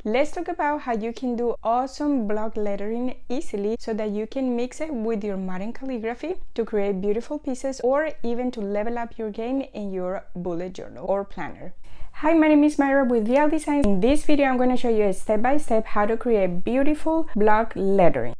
Let's talk about how you can do awesome block lettering easily so that you can mix it with your modern calligraphy to create beautiful pieces or even to level up your game in your bullet journal or planner. Hi, my name is Myra with Vial Design. In this video, I'm going to show you step by step how to create beautiful block lettering.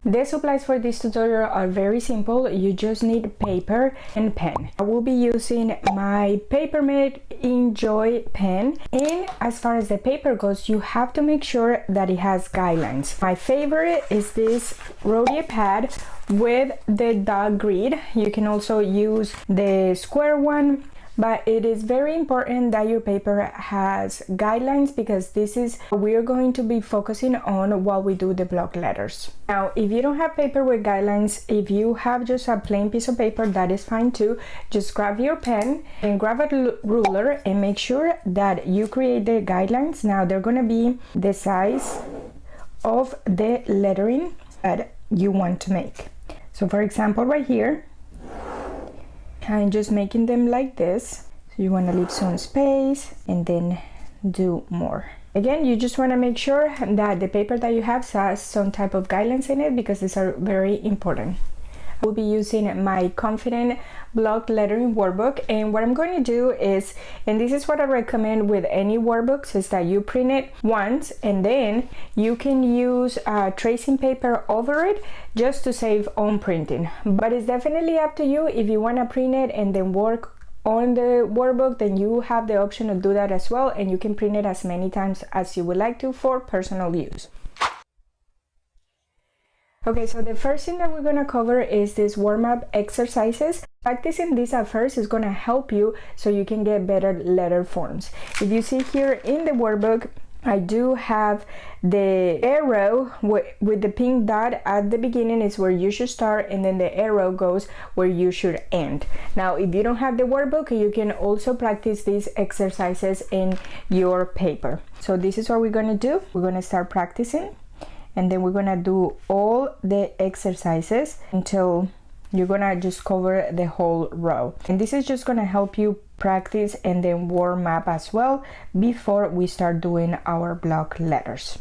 The supplies for this tutorial are very simple. You just need paper and pen. I will be using my Papermate Enjoy pen, and as far as the paper goes, you have to make sure that it has guidelines. My favorite is this Rhodia pad with the dot grid. You can also use the square one, but it is very important that your paper has guidelines because this is what we're going to be focusing on while we do the block letters. Now, if you don't have paper with guidelines, if you have just a plain piece of paper, that is fine too. Just grab your pen and grab a ruler and make sure that you create the guidelines. Now, they're going to be the size of the lettering that you want to make. So for example, right here, I'm just making them like this. So you want to leave some space and then do more. Again, you just want to make sure that the paper that you have has some type of guidelines in it because these are very important. I will be using my Confident Block Lettering Workbook, and what I'm going to do is, and this is what I recommend with any workbooks, is that you print it once and then you can use tracing paper over it just to save on printing. But it's definitely up to you. If you want to print it and then work on the workbook, then you have the option to do that as well, and you can print it as many times as you would like to for personal use. Okay, so the first thing that we're going to cover is this warm-up exercises. Practicing this at first is going to help you so you can get better letter forms. If you see here in the workbook, I do have the arrow with the pink dot at the beginning is where you should start, and then the arrow goes where you should end. Now, if you don't have the workbook, you can also practice these exercises in your paper. So this is what we're going to do. We're going to start practicing, and then we're gonna do all the exercises until you're gonna just cover the whole row. And this is just gonna help you practice and then warm up as well before we start doing our block letters.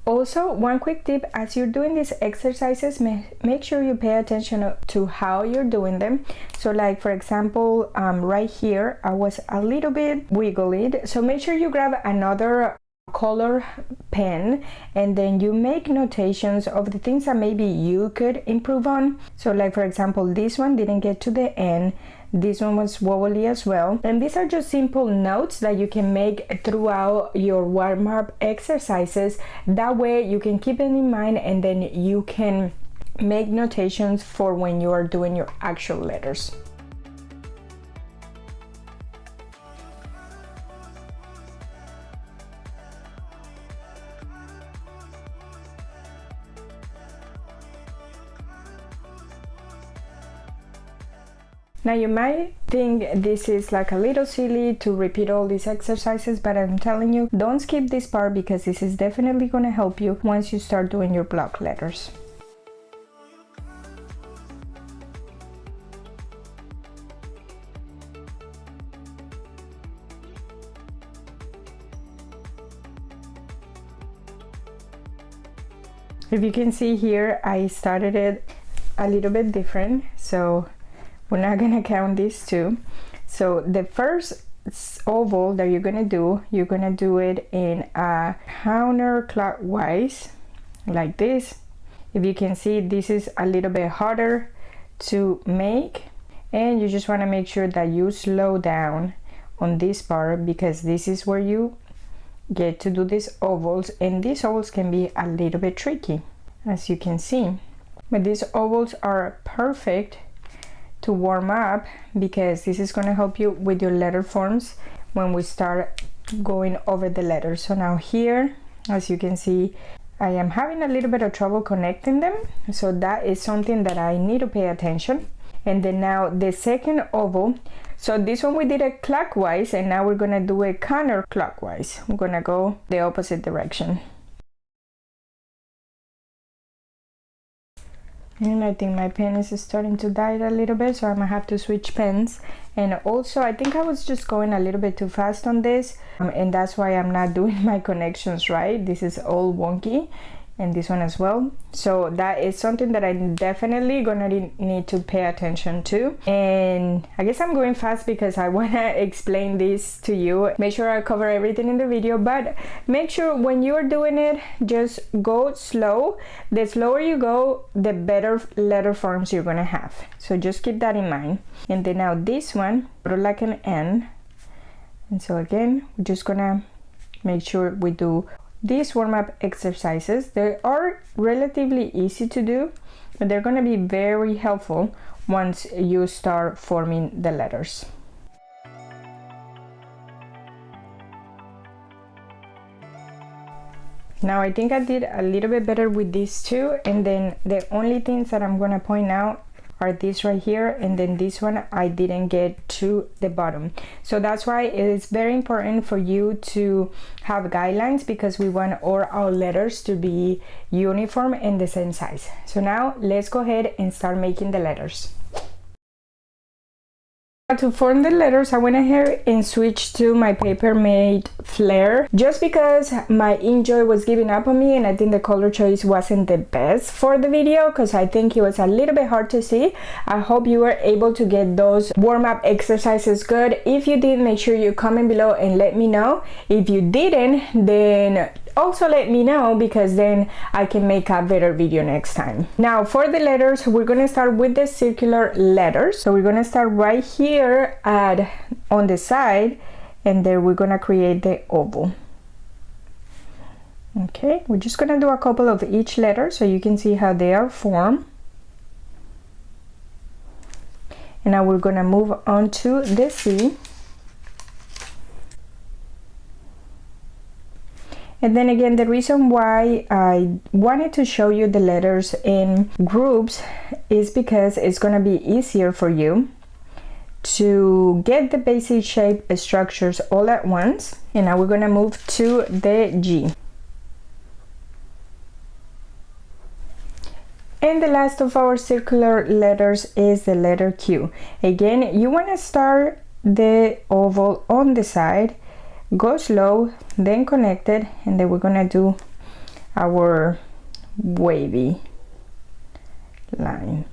Also, one quick tip: as you're doing these exercises, make sure you pay attention to how you're doing them. So like for example, right here, I was a little bit wiggly. So make sure you grab another color pen and then you make notations of the things that maybe you could improve on. So like for example, this one didn't get to the end, this one was wobbly as well, and these are just simple notes that you can make throughout your warm-up exercises. That way you can keep it in mind and then you can make notations for when you are doing your actual letters. Now you might think this is like a little silly to repeat all these exercises, but I'm telling you, don't skip this part because this is definitely going to help you once you start doing your block letters. If you can see here, I started it a little bit different, so we're not gonna count these two. So the first oval that you're gonna do it in a counterclockwise like this. If you can see, this is a little bit harder to make, and you just want to make sure that you slow down on this part because this is where you get to do these ovals, and these ovals can be a little bit tricky, as you can see, but these ovals are perfect to warm up because this is going to help you with your letter forms when we start going over the letters. So now here, as you can see, I am having a little bit of trouble connecting them, so that is something that I need to pay attention. And then now the second oval, so this one we did it clockwise, and now we're going to do it counterclockwise. I'm going to go the opposite direction. And I think my pen is starting to die a little bit, so I'm gonna have to switch pens. And also I think I was just going a little bit too fast on this, and that's why I'm not doing my connections right. This is all wonky, and this one as well. So that is something that I'm definitely gonna need to pay attention to. And I guess I'm going fast because I wanna explain this to you. Make sure I cover everything in the video, but make sure when you're doing it, just go slow. The slower you go, the better letter forms you're gonna have. So just keep that in mind. And then now this one, put it like an N. And so again, we're just gonna make sure we do these warm-up exercises. They are relatively easy to do, but they're going to be very helpful once you start forming the letters. Now I think I did a little bit better with these two, and then the only things that I'm going to point out are these right here, and then this one I didn't get to the bottom. So that's why it is very important for you to have guidelines, because we want all our letters to be uniform and the same size. So now let's go ahead and start making the letters. To form the letters, I went ahead and switched to my Paper Mate Flare, just because my InkJoy was giving up on me, and I think the color choice wasn't the best for the video because I think it was a little bit hard to see. I hope you were able to get those warm-up exercises good. If you did, make sure you comment below and let me know. If you didn't, then also let me know, because then I can make a better video next time. Now for the letters, we're gonna start with the circular letters. So we're gonna start right here on the side, and then we're gonna create the oval. Okay, we're just gonna do a couple of each letter so you can see how they are formed. And now we're gonna move on to the C. And then again, the reason why I wanted to show you the letters in groups is because it's going to be easier for you to get the basic shape structures all at once. And now we're going to move to the G. And the last of our circular letters is the letter Q. Again, you want to start the oval on the side, go slow, then connect it, and then we're gonna do our wavy line.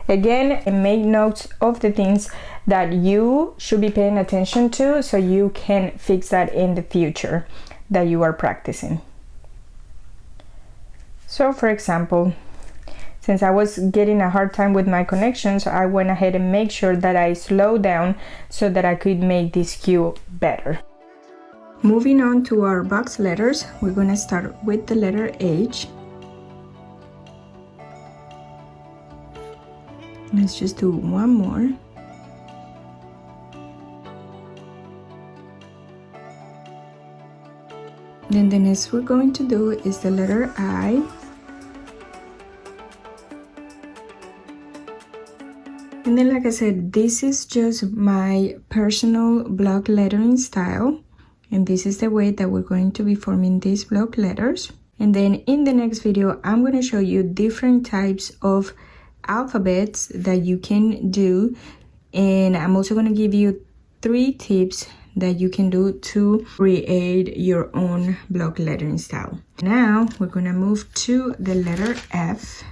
Again, make notes of the things that you should be paying attention to so you can fix that in the future that you are practicing. So for example, since I was getting a hard time with my connections, I went ahead and made sure that I slowed down so that I could make this Q better. Moving on to our box letters, we're going to start with the letter H. Let's just do one more. Then the next we're going to do is the letter I. And then, like I said, this is just my personal block lettering style, and this is the way that we're going to be forming these block letters. And then in the next video, I'm going to show you different types of alphabets that you can do, and I'm also going to give you 3 tips that you can do to create your own block lettering style. Now we're going to move to the letter F.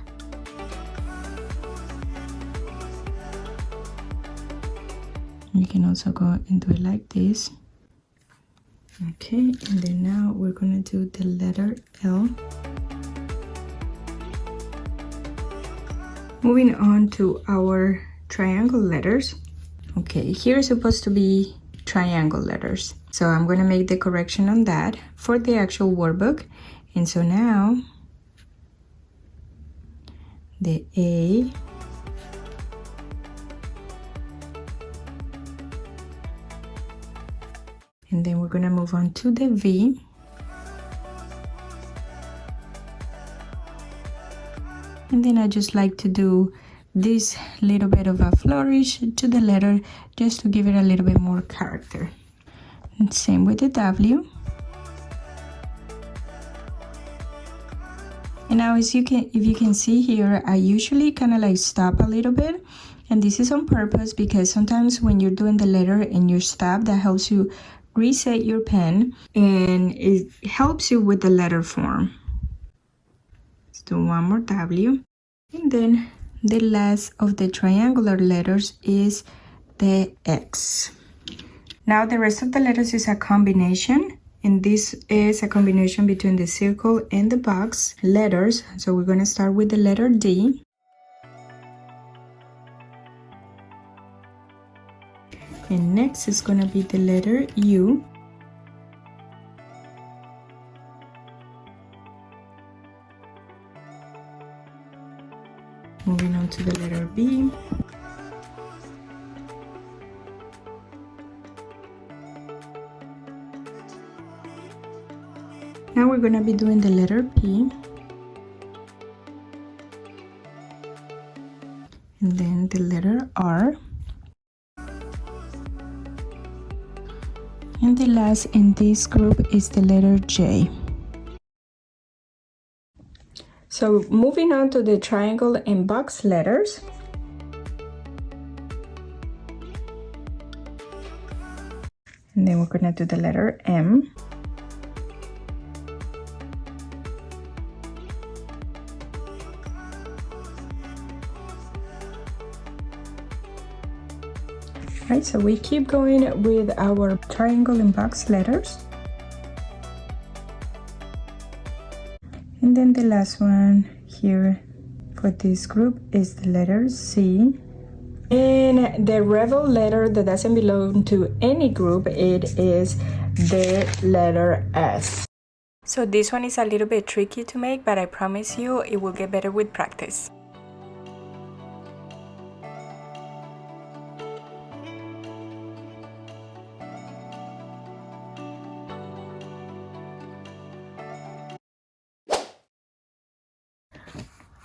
You can also go and do it like this. Okay, and then now we're gonna do the letter L. Moving on to our triangle letters. Okay, here is supposed to be triangle letters. So I'm gonna make the correction on that for the actual workbook. And so now the A, and then we're going to move on to the V. And then I just like to do this little bit of a flourish to the letter just to give it a little bit more character. And same with the W. And now if you can see here, I usually kind of like stop a little bit, and this is on purpose because sometimes when you're doing the letter and you stop, that helps you reset your pen and it helps you with the letter form. Let's do one more W. And then the last of the triangular letters is the X. Now the rest of the letters is a combination, and this is a combination between the circle and the box letters. So we're going to start with the letter D. And next is going to be the letter U. Moving on to the letter B. Now we're going to be doing the letter P. And then the letter R. And the last in this group is the letter J. So moving on to the triangle and box letters. And then we're going to do the letter M. Right, so we keep going with our triangle and box letters. And then the last one here for this group is the letter C. And the rebel letter that doesn't belong to any group, it is the letter S. So this one is a little bit tricky to make, but I promise you it will get better with practice.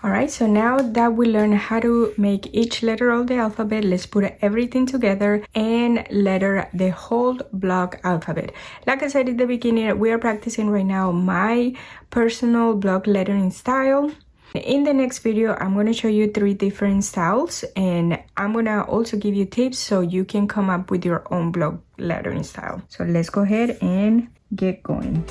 Alright, so now that we learned how to make each letter of the alphabet, let's put everything together and letter the whole block alphabet. Like I said at the beginning, we are practicing right now my personal block lettering style. In the next video, I'm going to show you 3 different styles, and I'm going to also give you tips so you can come up with your own block lettering style. So let's go ahead and get going.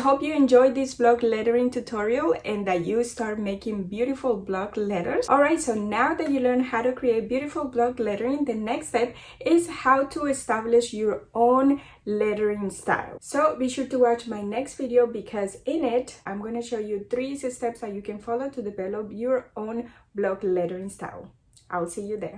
Hope you enjoyed this block lettering tutorial and that you start making beautiful block letters. Alright, so now that you learn how to create beautiful block lettering, the next step is how to establish your own lettering style. So be sure to watch my next video because in it, I'm going to show you 3 easy steps that you can follow to develop your own block lettering style. I'll see you there.